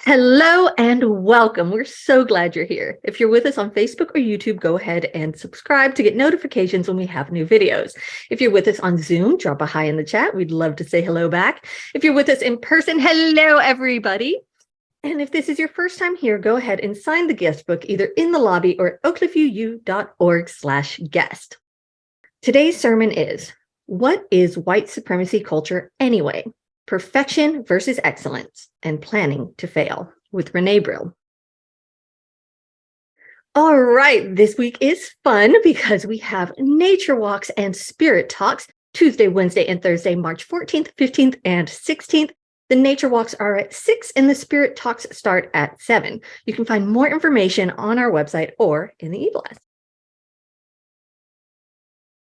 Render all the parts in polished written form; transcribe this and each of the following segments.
Hello and welcome. We're so glad you're here. If you're with us on Facebook or YouTube, go ahead and subscribe to get notifications when we have new videos. If you're with us on Zoom, drop a hi in the chat. We'd love to say hello back. If you're with us in person, hello everybody. And if this is your first time here, go ahead and sign the guest book either in the lobby or at oakcliffuu.org/guest. Today's sermon is, what is white supremacy culture anyway? Perfection versus Excellence and Planning to Fail with Renée Brill. All right, this week is fun because we have nature walks and spirit talks Tuesday, Wednesday, and Thursday, March 14th, 15th, and 16th. The nature walks are at 6 and the spirit talks start at 7. You can find more information on our website or in the e-blast.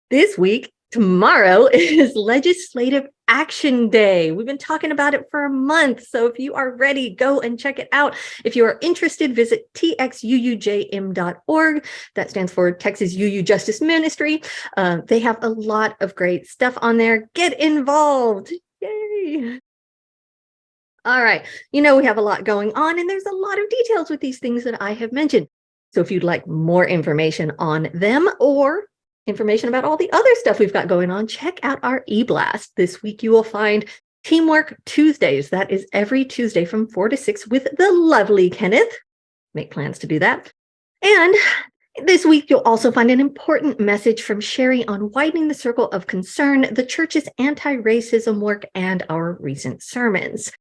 This week, tomorrow is Legislative Action Day. We've been talking about it for a month, so if you are ready, go and check it out. If you are interested, visit txuujm.org. That stands for Texas UU Justice Ministry. They have a lot of great stuff on there. Get involved. Yay! All right, we have a lot going on, and there's a lot of details with these things that I have mentioned. So if you'd like more information on them or information about all the other stuff we've got going on, check out our e-blast. This week you will find Teamwork Tuesdays. That is every Tuesday from 4 to 6 with the lovely Kenneth. Make plans to do that. And this week you'll also find an important message from Sherry on widening the circle of concern, the church's anti-racism work, and our recent sermons.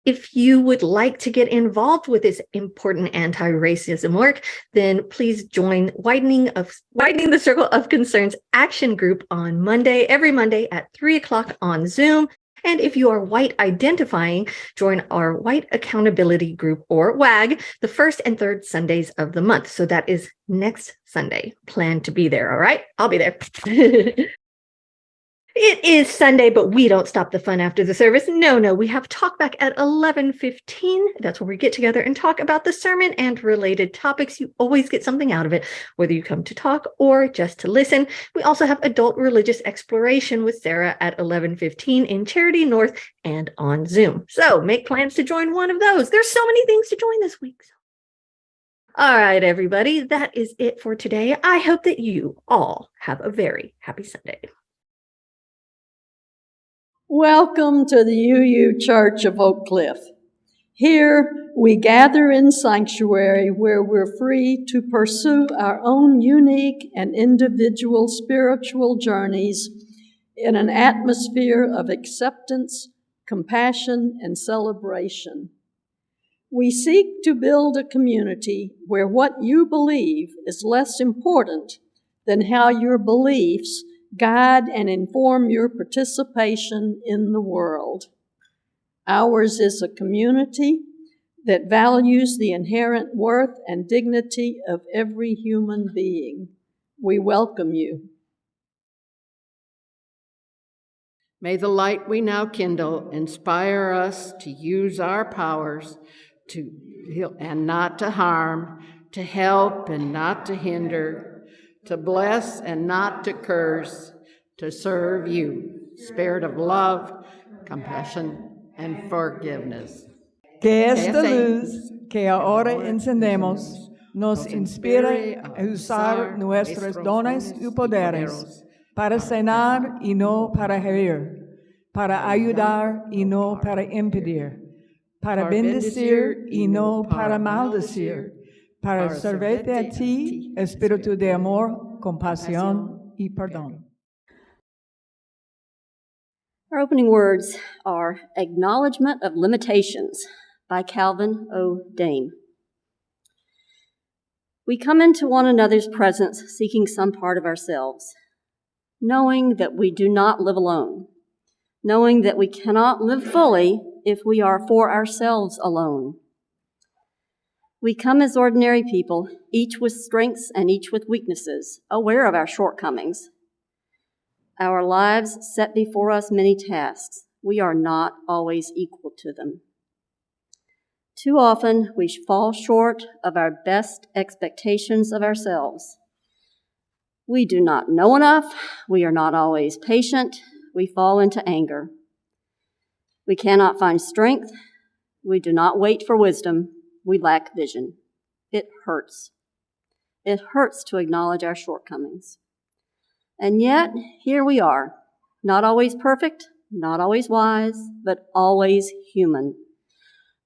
If you would like to get involved with this important anti-racism work, then please join Widening the Circle of Concerns Action Group on Monday, every Monday at 3 o'clock on Zoom. And if you are white identifying, join our White Accountability Group, or WAG, the first and third Sundays of the month. So that is next Sunday. Plan to be there, all right? I'll be there. It is Sunday, but we don't stop the fun after the service. No, we have talk back at 11:15. That's where we get together and talk about the sermon and related topics. You always get something out of it, whether you come to talk or just to listen. We also have adult religious exploration with Sarah at 11:15 in Charity North and on Zoom. So make plans to join one of those. There's so many things to join this week. All right, everybody, that is it for today. I hope that you all have a very happy Sunday. Welcome to the UU Church of Oak Cliff. Here we gather in sanctuary where we're free to pursue our own unique and individual spiritual journeys in an atmosphere of acceptance, compassion, and celebration. We seek to build a community where what you believe is less important than how your beliefs guide and inform your participation in the world. Ours is a community that values the inherent worth and dignity of every human being. We welcome you. May the light we now kindle inspire us to use our powers to heal and not to harm, to help and not to hinder, to bless and not to curse, to serve you, Spirit of love, compassion, and forgiveness. Que esta luz que ahora encendemos nos inspire a usar nuestros dones y poderes para sanar y no para herir, para ayudar y no para impedir, para bendecir y no para maldecir, para servirte a ti, espíritu de amor, compasión y perdón. Our opening words are Acknowledgement of Limitations by Calvin O. Dame. We come into one another's presence seeking some part of ourselves, knowing that we do not live alone, knowing that we cannot live fully if we are for ourselves alone. We come as ordinary people, each with strengths and each with weaknesses, aware of our shortcomings. Our lives set before us many tasks. We are not always equal to them. Too often, we fall short of our best expectations of ourselves. We do not know enough. We are not always patient. We fall into anger. We cannot find strength. We do not wait for wisdom. We lack vision. It hurts. It hurts to acknowledge our shortcomings. And yet, here we are, not always perfect, not always wise, but always human,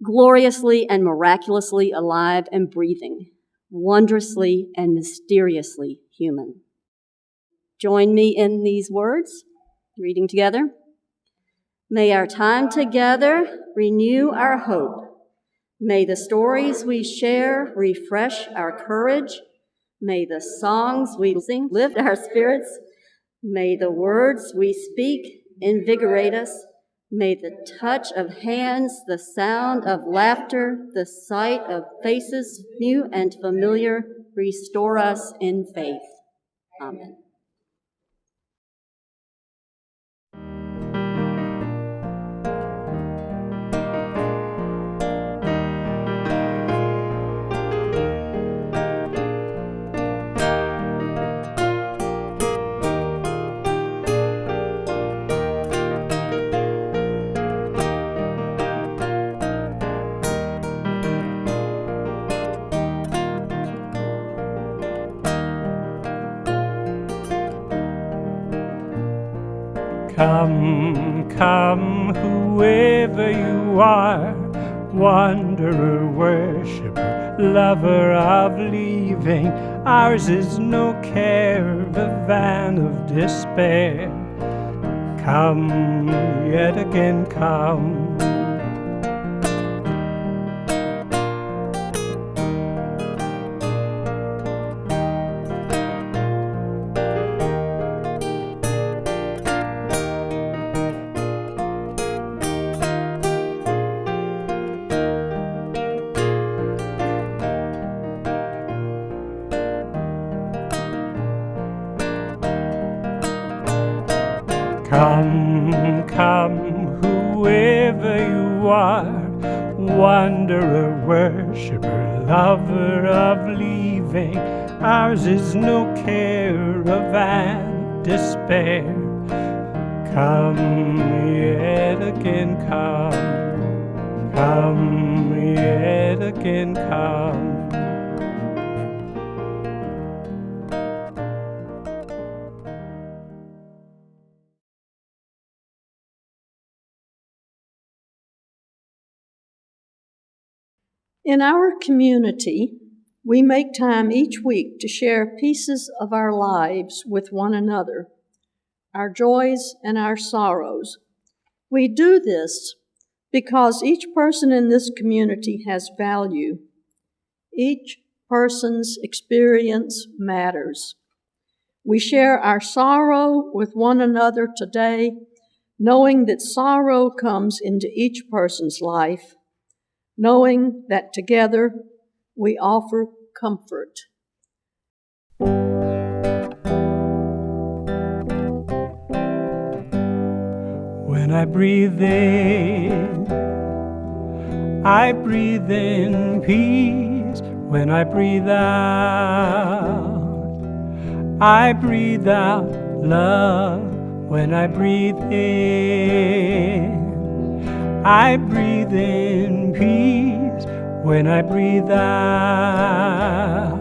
gloriously and miraculously alive and breathing, wondrously and mysteriously human. Join me in these words, reading together. May our time together renew our hope. May the stories we share refresh our courage. May the songs we sing lift our spirits. May the words we speak invigorate us. May the touch of hands, the sound of laughter, the sight of faces new and familiar restore us in faith. Amen. Come, come, whoever you are, wanderer, worshiper, lover of leaving. Ours is no caravan of despair. Come, yet again come. Come, come, whoever you are, wanderer, worshiper, lover of leaving. Ours is no caravan of despair. Come, yet again come. Come, yet again come. In our community, we make time each week to share pieces of our lives with one another, our joys and our sorrows. We do this because each person in this community has value. Each person's experience matters. We share our sorrow with one another today, knowing that sorrow comes into each person's life, knowing that together we offer comfort. When I breathe in peace. When I breathe out love. When I breathe in peace. When I breathe out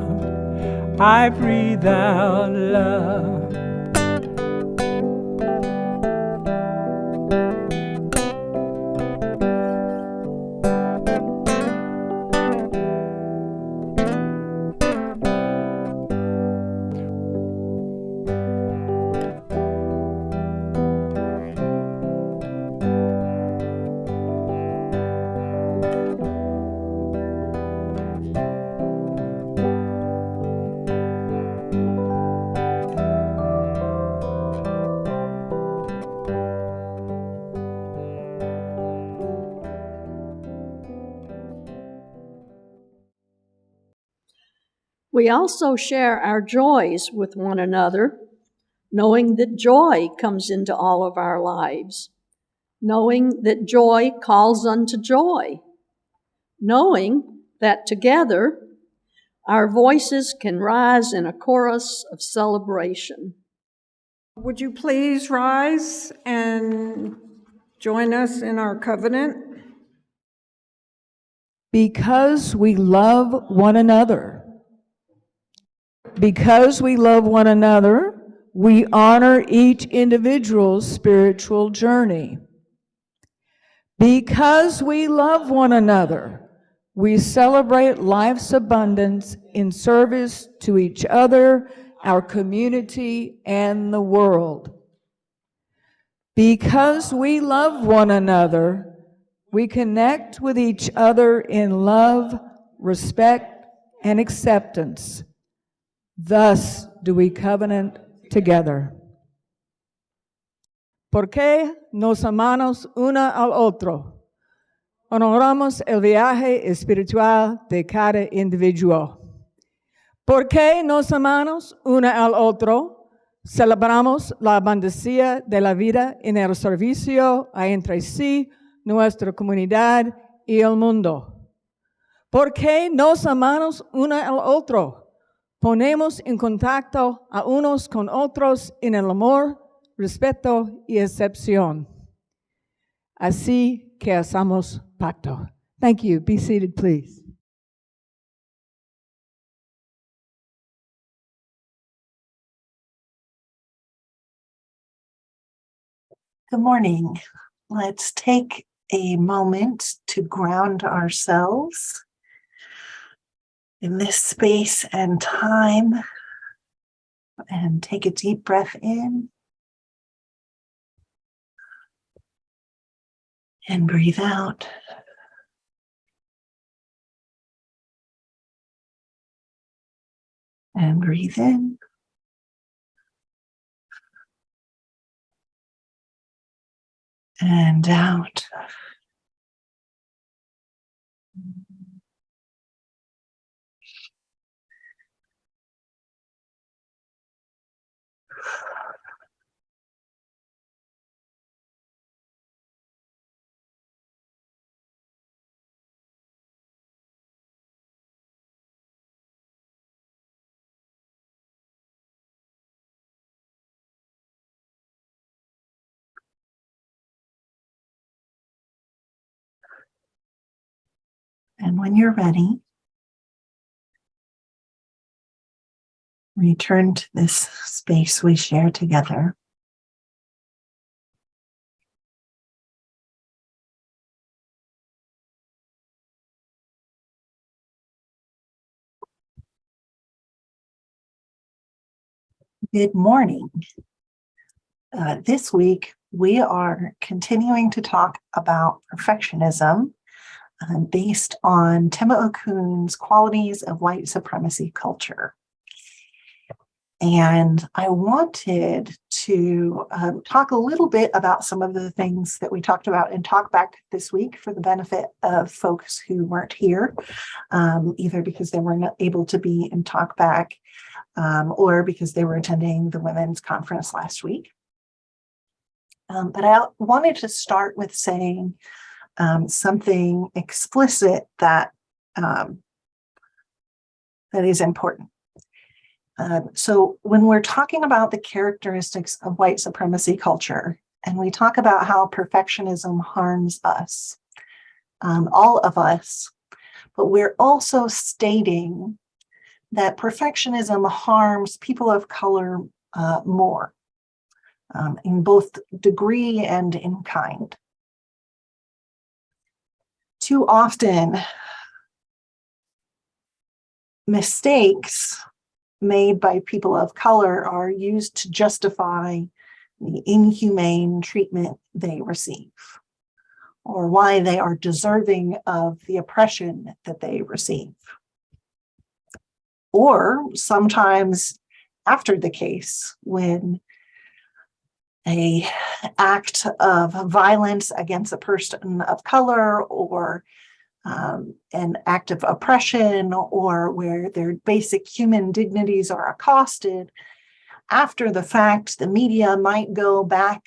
love. We also share our joys with one another, knowing that joy comes into all of our lives, knowing that joy calls unto joy, knowing that together our voices can rise in a chorus of celebration. Would you please rise and join us in our covenant? because we love one another. Because we love one another, we honor each individual's spiritual journey. Because we love one another, we celebrate life's abundance in service to each other, our community, and the world. Because we love one another, we connect with each other in love, respect, and acceptance. Thus do we covenant together. Porque nos amamos una al otro. Honoramos el viaje espiritual de cada individuo. Porque nos amamos una al otro, celebramos la abundancia de la vida en el servicio a entre sí, nuestra comunidad y el mundo. Porque nos amamos una al otro, ponemos en contacto a unos con otros en el amor, respeto y excepción. Así que hacemos pacto. Thank you. Be seated, please. Good morning. Let's take a moment to ground ourselves in this space and time, and take a deep breath in and breathe out. And breathe in. And out. And when you're ready, return to this space we share together. Good morning. This week, we are continuing to talk about perfectionism based on Tema Okun's Qualities of White Supremacy Culture. And I wanted to talk a little bit about some of the things that we talked about in Talkback this week for the benefit of folks who weren't here, either because they weren't able to be in Talkback or because they were attending the women's conference last week. But I wanted to start with saying something explicit that is important. So when we're talking about the characteristics of white supremacy culture, and we talk about how perfectionism harms us, all of us, but we're also stating that perfectionism harms people of color more, in both degree and in kind. Too often, mistakes made by people of color are used to justify the inhumane treatment they receive, or why they are deserving of the oppression that they receive. Or sometimes after the case, when an act of violence against a person of color, or an act of oppression, or where their basic human dignities are accosted, after the fact, the media might go back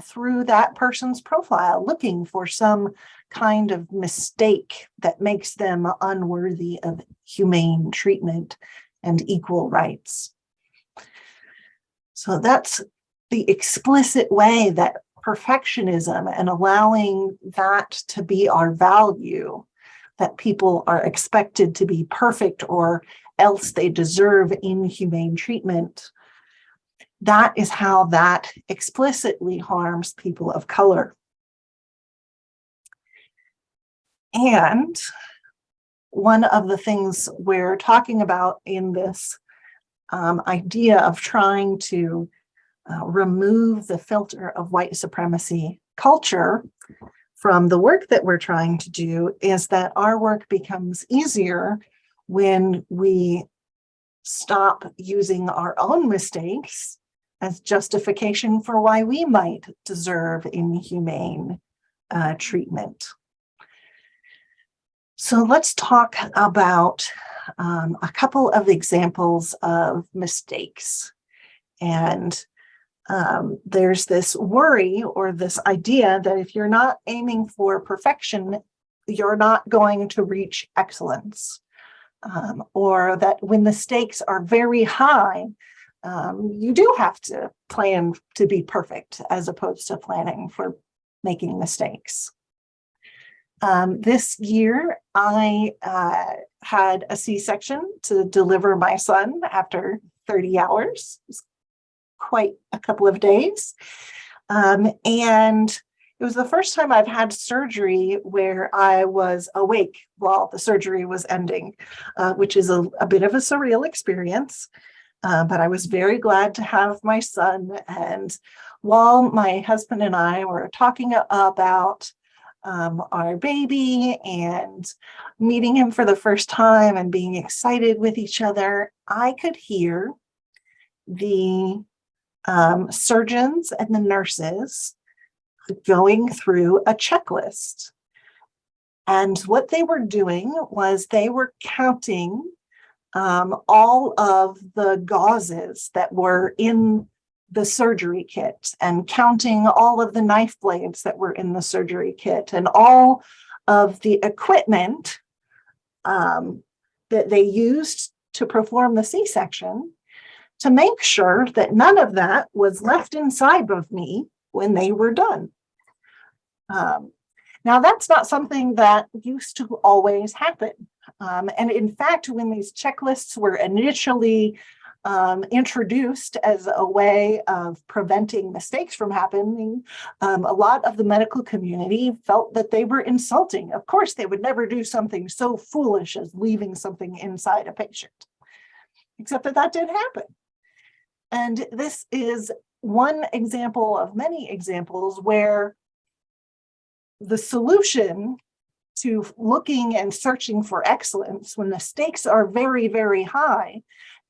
through that person's profile looking for some kind of mistake that makes them unworthy of humane treatment and equal rights. So that's the explicit way that perfectionism and allowing that to be our value that people are expected to be perfect or else they deserve inhumane treatment. That is how that explicitly harms people of color. And one of the things we're talking about in this idea of trying to remove the filter of white supremacy culture from the work that we're trying to do is that our work becomes easier when we stop using our own mistakes as justification for why we might deserve inhumane treatment. So let's talk about a couple of examples of mistakes. And there's this worry or this idea that if you're not aiming for perfection, you're not going to reach excellence. Or that when the stakes are very high, you do have to plan to be perfect as opposed to planning for making mistakes. This year, I had a C-section to deliver my son after 30 hours. It was quite a couple of days. And it was the first time I've had surgery where I was awake while the surgery was ending, which is a bit of a surreal experience. But I was very glad to have my son. And while my husband and I were talking about our baby and meeting him for the first time and being excited with each other, I could hear the surgeons and the nurses going through a checklist. And what they were doing was they were counting all of the gauzes that were in the surgery kit and counting all of the knife blades that were in the surgery kit and all of the equipment that they used to perform the C-section to make sure that none of that was left inside of me when they were done. Now, that's not something that used to always happen. And in fact, when these checklists were initially introduced as a way of preventing mistakes from happening, a lot of the medical community felt that they were insulting. Of course, they would never do something so foolish as leaving something inside a patient, except that that did happen. And this is one example of many examples where the solution to looking and searching for excellence when the stakes are very, very high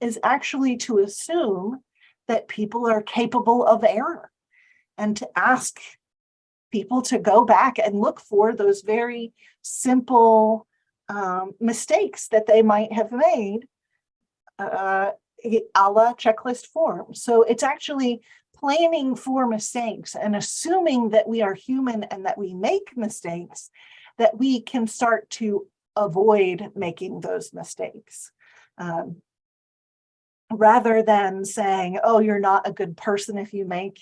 is actually to assume that people are capable of error and to ask people to go back and look for those very simple mistakes that they might have made a la checklist form. So it's actually planning for mistakes and assuming that we are human and that we make mistakes, that we can start to avoid making those mistakes. Rather than saying, oh, you're not a good person if you make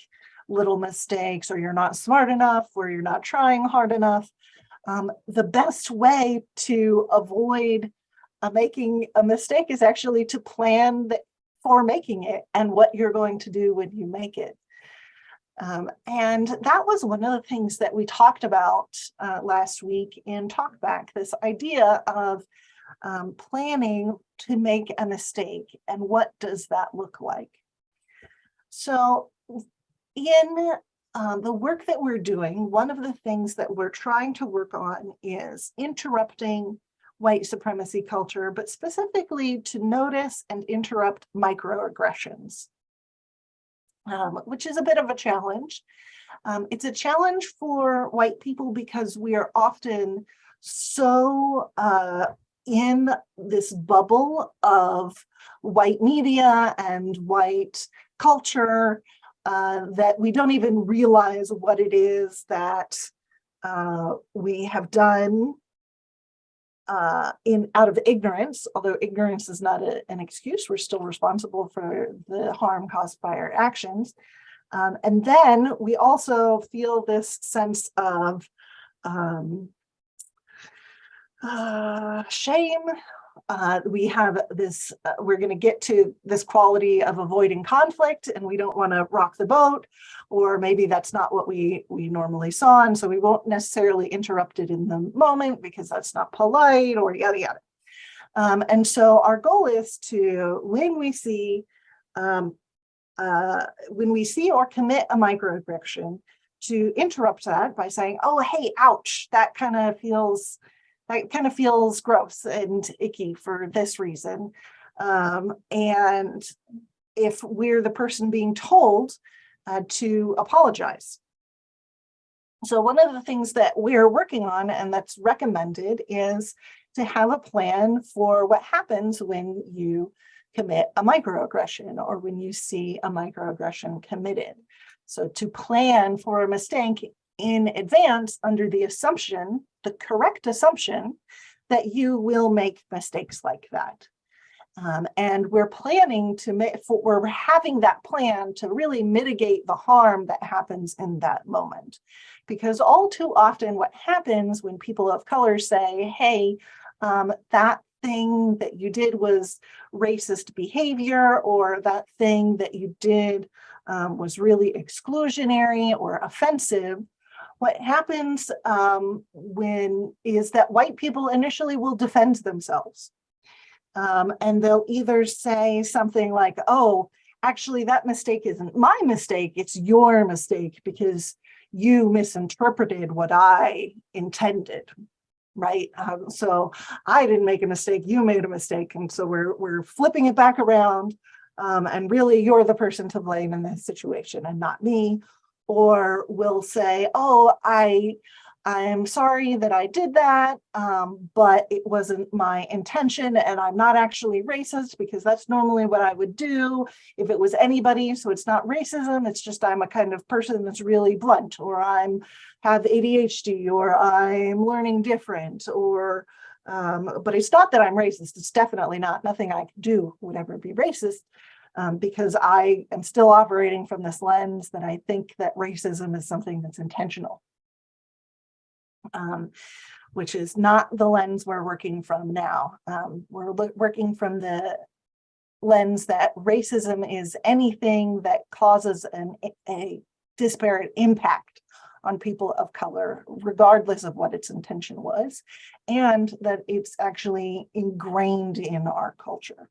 little mistakes, or you're not smart enough, or you're not trying hard enough. The best way to avoid making a mistake is actually to plan for making it and what you're going to do when you make it. And that was one of the things that we talked about last week in Talkback, this idea of planning to make a mistake and what does that look like. So in the work that we're doing, one of the things that we're trying to work on is interrupting white supremacy culture, but specifically to notice and interrupt microaggressions, which is a bit of a challenge. It's a challenge for white people because we are often so in this bubble of white media and white culture that we don't even realize what it is that we have done out of ignorance, although ignorance is not an excuse. We're still responsible for the harm caused by our actions. And then we also feel this sense of Shame. We have this, we're going to get to this quality of avoiding conflict, and we don't want to rock the boat, or maybe that's not what we normally saw, and so we won't necessarily interrupt it in the moment because that's not polite, or yada yada. And so our goal is to, when we see or commit a microaggression, to interrupt that by saying, "Oh, hey, ouch, that kind of feels gross and icky for this reason." And if we're the person being told, to apologize. So one of the things that we're working on, and that's recommended, is to have a plan for what happens when you commit a microaggression or when you see a microaggression committed. So to plan for a mistake in advance under the assumption, the correct assumption, that you will make mistakes like that. And we're planning we're having that plan to really mitigate the harm that happens in that moment. Because all too often what happens when people of color say, "Hey, that thing that you did was racist behavior," or "that thing that you did was really exclusionary or offensive," what happens is that white people initially will defend themselves. And they'll either say something like, "Oh, actually, that mistake isn't my mistake, it's your mistake because you misinterpreted what I intended," right? So I didn't make a mistake, you made a mistake. And so we're flipping it back around. And really, you're the person to blame in this situation and not me. Or we'll say, "Oh, I'm sorry that I did that, but it wasn't my intention, and I'm not actually racist because that's normally what I would do if it was anybody. So it's not racism, it's just I'm a kind of person that's really blunt, or have ADHD, or I'm learning different, or but it's not that I'm racist. It's definitely not. Nothing I can do would ever be racist." Because I am still operating from this lens that I think that racism is something that's intentional, which is not the lens we're working from now. We're working from the lens that racism is anything that causes a disparate impact on people of color, regardless of what its intention was, and that it's actually ingrained in our culture.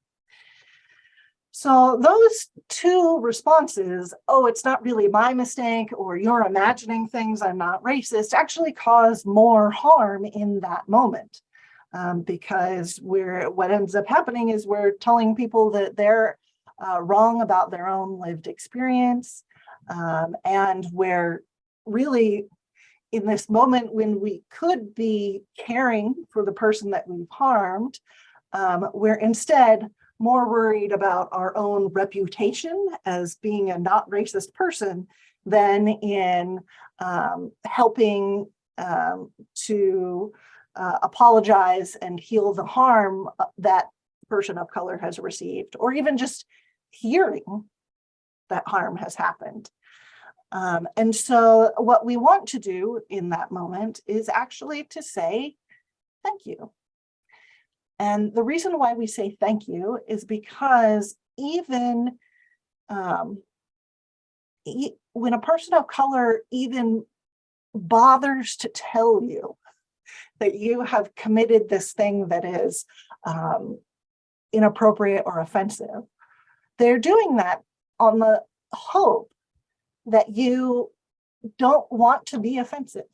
So those two responses, "Oh, it's not really my mistake," or "you're imagining things, I'm not racist," actually cause more harm in that moment. Because what ends up happening is we're telling people that they're wrong about their own lived experience. And we're really, in this moment when we could be caring for the person that we've harmed, we're instead more worried about our own reputation as being a not racist person than in helping to apologize and heal the harm that person of color has received, or even just hearing that harm has happened. And so what we want to do in that moment is actually to say thank you. And the reason why we say thank you is because even when a person of color even bothers to tell you that you have committed this thing that is inappropriate or offensive, they're doing that on the hope that you don't want to be offensive,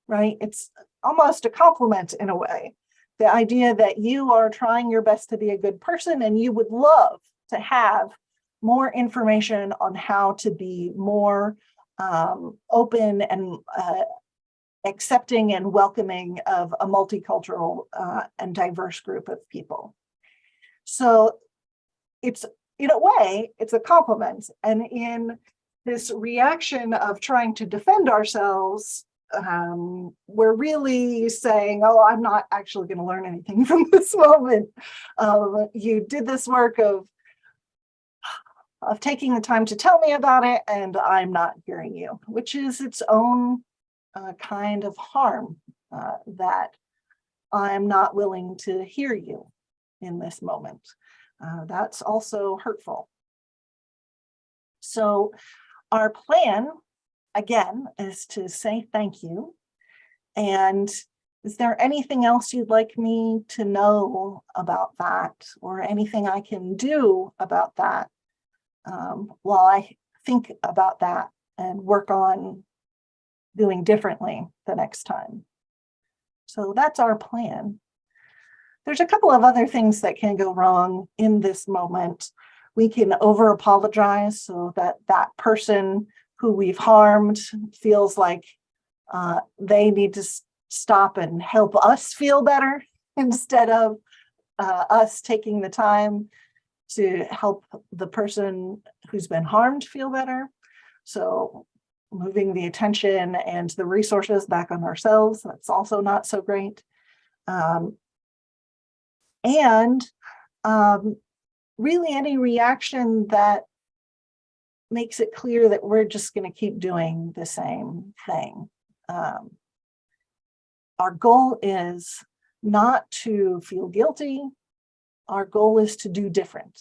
right? It's almost a compliment in a way. The idea that you are trying your best to be a good person and you would love to have more information on how to be more open and accepting and welcoming of a multicultural and diverse group of people. So it's, in a way, it's a compliment. And in this reaction of trying to defend ourselves, we're really saying, "Oh, I'm not actually going to learn anything from this moment. You did this work of taking the time to tell me about it, and I'm not hearing you," which is its own kind of harm that I'm not willing to hear you in this moment. That's also hurtful. So our plan, again, is to say thank you. And is there anything else you'd like me to know about that, or anything I can do about that while I think about that and work on doing differently the next time? So that's our plan. There's a couple of other things that can go wrong in this moment. We can over apologize so that that person who we've harmed feels like they need to stop and help us feel better instead of us taking the time to help the person who's been harmed feel better. So moving the attention and the resources back on ourselves, that's also not so great. Really any reaction that makes it clear that we're just going to keep doing the same thing. Our goal is not to feel guilty. Our goal is to do different.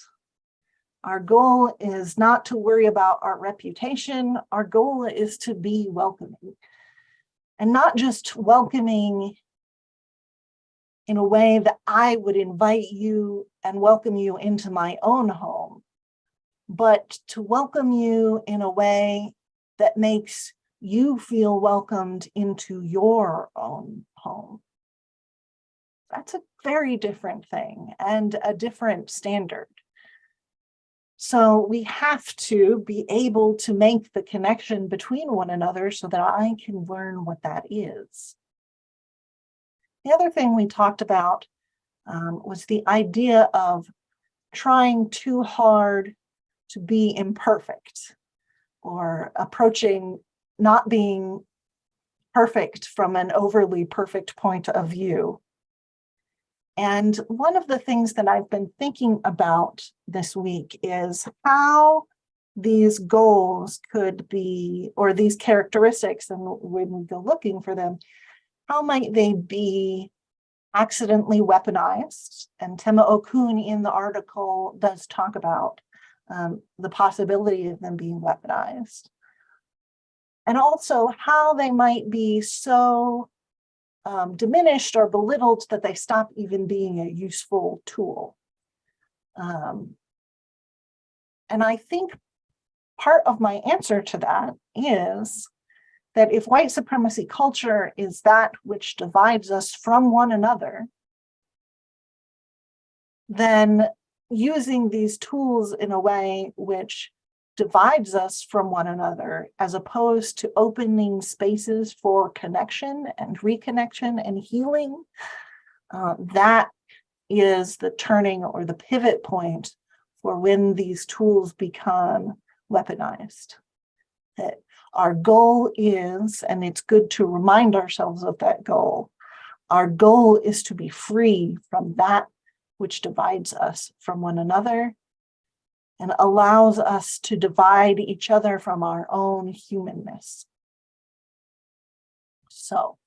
Our goal is not to worry about our reputation. Our goal is to be welcoming, and not just welcoming in a way that I would invite you and welcome you into my own home, but to welcome you in a way that makes you feel welcomed into your own home. That's a very different thing and a different standard. So we have to be able to make the connection between one another so that I can learn what that is. The other thing we talked about was the idea of trying too hard to be imperfect, or approaching not being perfect from an overly perfect point of view. And one of the things that I've been thinking about this week is how these goals could be, or these characteristics, and when we go looking for them, how might they be accidentally weaponized? And Tema Okun in the article does talk about the possibility of them being weaponized. And also how they might be so diminished or belittled that they stop even being a useful tool. And I think part of my answer to that is that if white supremacy culture is that which divides us from one another, then using these tools in a way which divides us from one another, as opposed to opening spaces for connection and reconnection and healing, that is the turning or the pivot point for when these tools become weaponized. That our goal is, and it's good to remind ourselves of that goal, our goal is to be free from that which divides us from one another and allows us to divide each other from our own humanness. So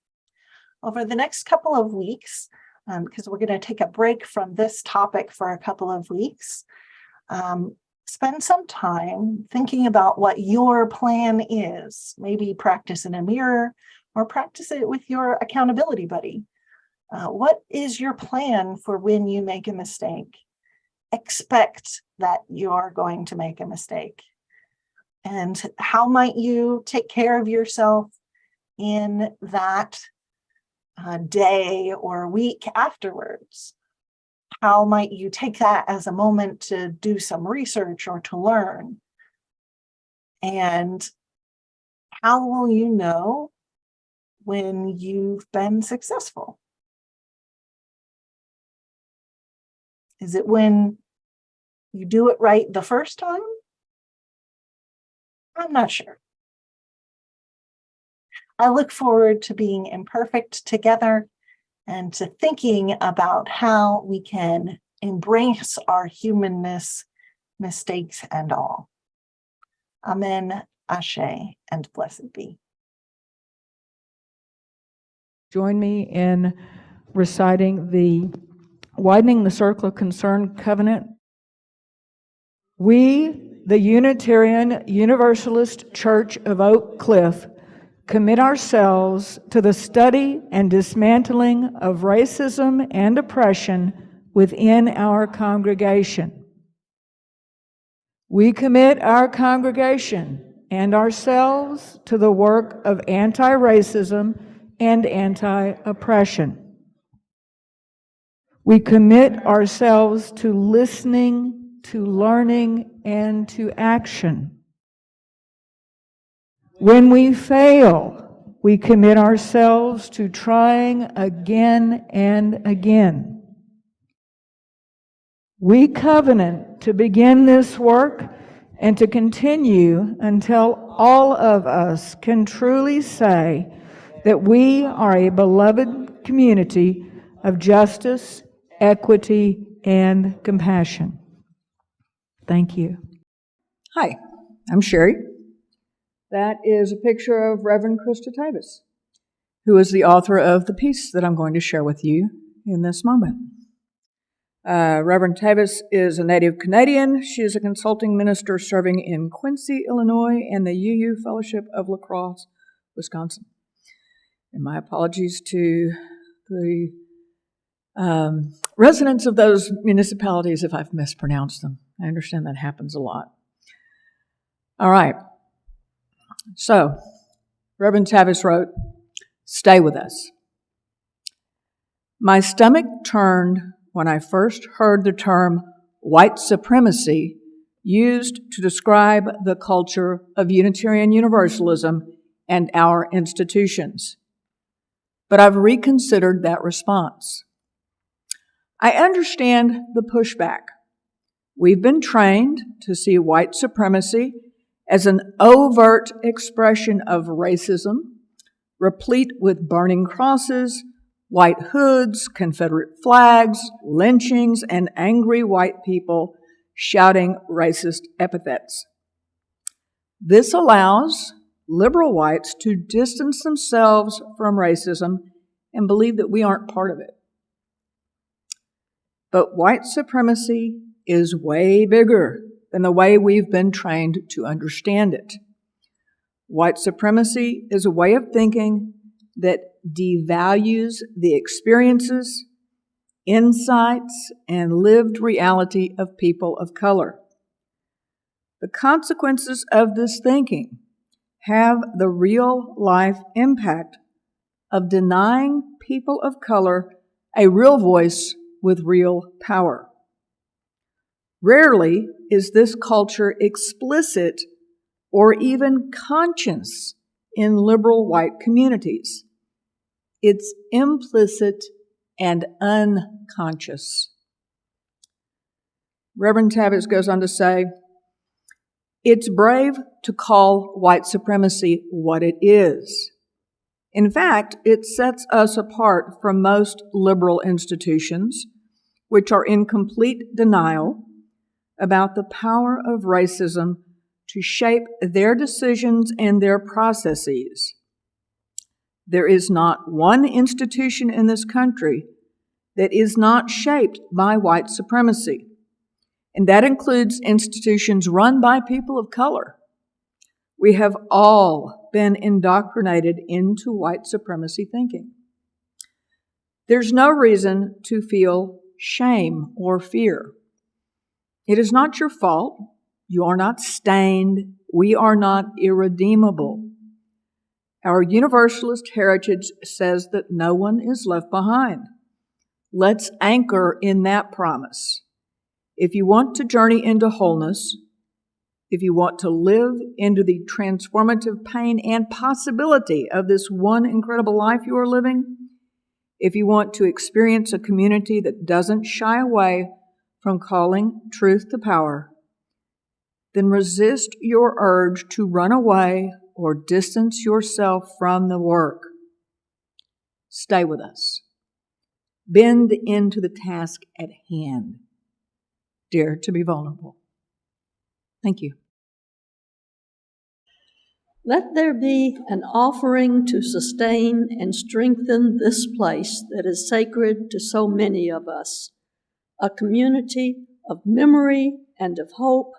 over the next couple of weeks, because we're going to take a break from this topic for a couple of weeks, spend some time thinking about what your plan is. Maybe practice in a mirror or practice it with your accountability buddy. What is your plan for when you make a mistake? Expect that you're going to make a mistake. And how might you take care of yourself in that day or week afterwards? How might you take that as a moment to do some research or to learn? And how will you know when you've been successful? Is it when you do it right the first time? I'm not sure. I look forward to being imperfect together and to thinking about how we can embrace our humanness, mistakes and all. Amen, Ashe, and blessed be. Join me in reciting the Widening the Circle of Concern covenant. We, the Unitarian Universalist Church of Oak Cliff, commit ourselves to the study and dismantling of racism and oppression within our congregation. We commit our congregation and ourselves to the work of anti-racism and anti-oppression. We commit ourselves to listening, to learning, and to action. When we fail, we commit ourselves to trying again and again. We covenant to begin this work and to continue until all of us can truly say that we are a beloved community of justice, equity, and compassion. Thank you. Hi, I'm Sherry. That is a picture of Reverend Krista Tavis, who is the author of the piece that I'm going to share with you in this moment. Reverend Tavis is a native Canadian. She is a consulting minister serving in Quincy, Illinois, and the UU Fellowship of La Crosse, Wisconsin. And my apologies to the residents of those municipalities if I've mispronounced them. I understand that happens a lot. All right. So, Reverend Tavis wrote, "Stay with us. My stomach turned when I first heard the term white supremacy used to describe the culture of Unitarian Universalism and our institutions. But I've reconsidered that response. I understand the pushback. We've been trained to see white supremacy as an overt expression of racism, replete with burning crosses, white hoods, Confederate flags, lynchings, and angry white people shouting racist epithets. This allows liberal whites to distance themselves from racism and believe that we aren't part of it. But white supremacy is way bigger than the way we've been trained to understand it. White supremacy is a way of thinking that devalues the experiences, insights, and lived reality of people of color. The consequences of this thinking have the real-life impact of denying people of color a real voice with real power. Rarely is this culture explicit or even conscious in liberal white communities. It's implicit and unconscious. Reverend Tavis goes on to say, it's brave to call white supremacy what it is. In fact, it sets us apart from most liberal institutions, which are in complete denial about the power of racism to shape their decisions and their processes. There is not one institution in this country that is not shaped by white supremacy, and that includes institutions run by people of color. We have all been indoctrinated into white supremacy thinking. There's no reason to feel shame or fear. It is not your fault. You are not stained. We are not irredeemable. Our Universalist heritage says that no one is left behind. Let's anchor in that promise. If you want to journey into wholeness, if you want to live into the transformative pain and possibility of this one incredible life you are living, if you want to experience a community that doesn't shy away from calling truth to power, then resist your urge to run away or distance yourself from the work. Stay with us. Bend into the task at hand. Dare to be vulnerable. Thank you. Let there be an offering to sustain and strengthen this place that is sacred to so many of us, a community of memory and of hope,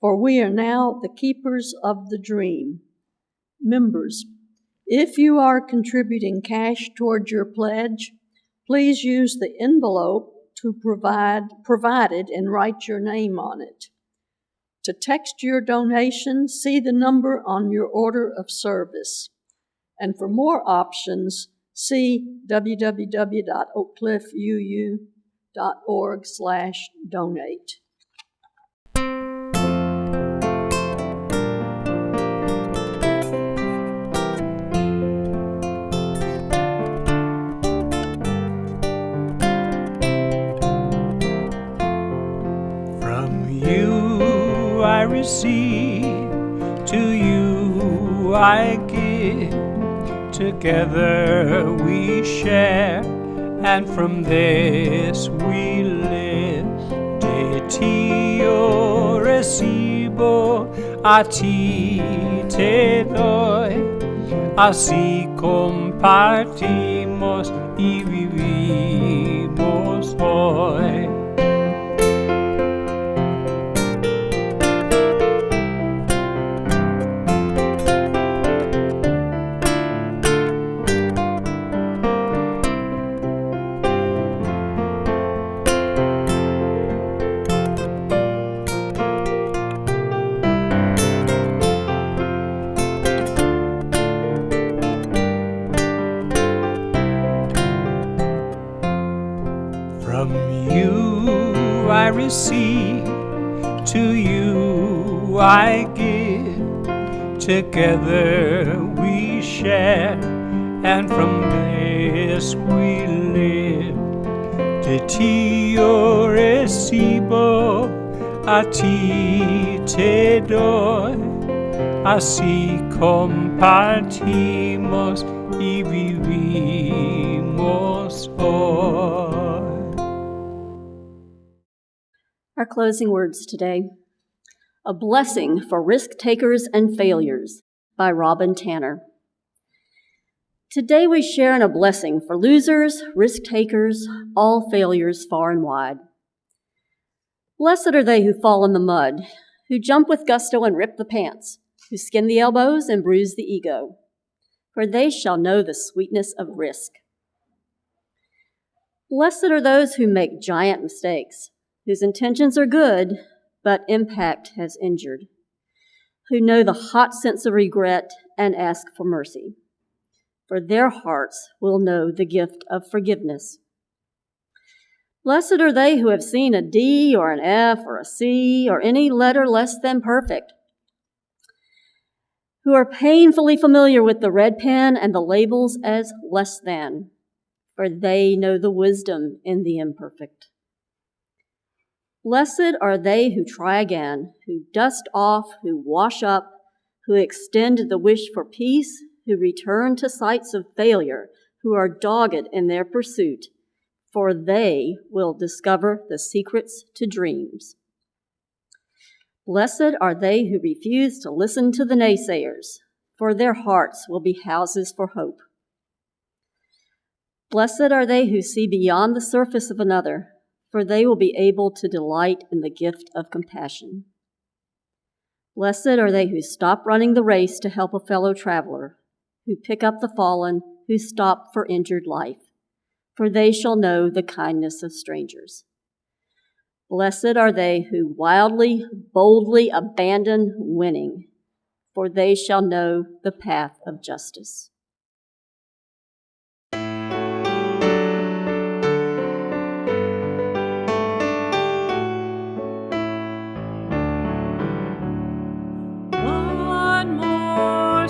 for we are now the keepers of the dream. Members, if you are contributing cash toward your pledge, please use the envelope provided and write your name on it. To text your donation, see the number on your order of service. And for more options, see www.oakcliffuu.org/donate. I receive, to you I give. Together we share, and from this we live. De ti yo recibo, a ti te doy. Así compartimos y vivimos hoy. I receive, to you I give. Together we share, and from this we live. De ti yo recibo, a ti te doy. Así compartimos y vivimos hoy. Our closing words today. A Blessing for Risk Takers and Failures by Robin Tanner. Today we share in a blessing for losers, risk takers, all failures far and wide. Blessed are they who fall in the mud, who jump with gusto and rip the pants, who skin the elbows and bruise the ego, for they shall know the sweetness of risk. Blessed are those who make giant mistakes, whose intentions are good, but impact has injured, who know the hot sense of regret and ask for mercy, for their hearts will know the gift of forgiveness. Blessed are they who have seen a D or an F or a C or any letter less than perfect, who are painfully familiar with the red pen and the labels as less than, for they know the wisdom in the imperfect. Blessed are they who try again, who dust off, who wash up, who extend the wish for peace, who return to sites of failure, who are dogged in their pursuit, for they will discover the secrets to dreams. Blessed are they who refuse to listen to the naysayers, for their hearts will be houses for hope. Blessed are they who see beyond the surface of another, for they will be able to delight in the gift of compassion. Blessed are they who stop running the race to help a fellow traveler, who pick up the fallen, who stop for injured life, for they shall know the kindness of strangers. Blessed are they who wildly, boldly abandon winning, for they shall know the path of justice. One more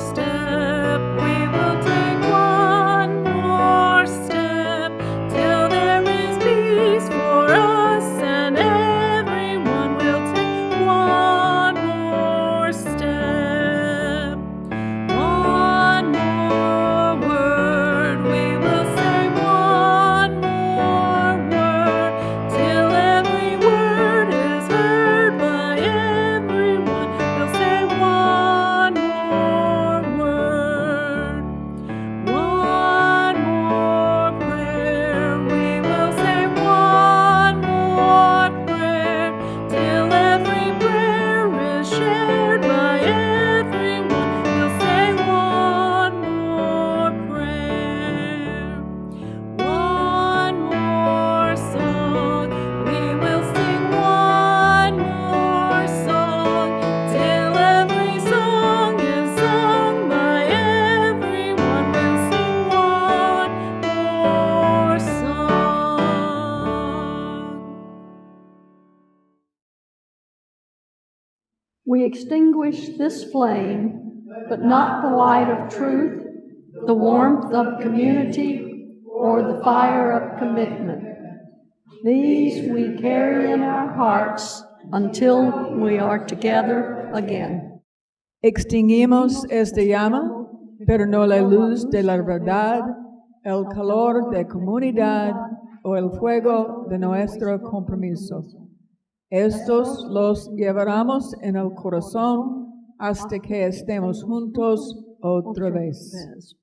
We extinguish this flame, but not the light of truth, the warmth of community, or the fire of commitment. These we carry in our hearts until we are together again. Extinguimos esta llama, pero no la luz de la verdad, el calor de comunidad o el fuego de nuestro compromiso. Estos los llevaremos en el corazón hasta que estemos juntos otra vez.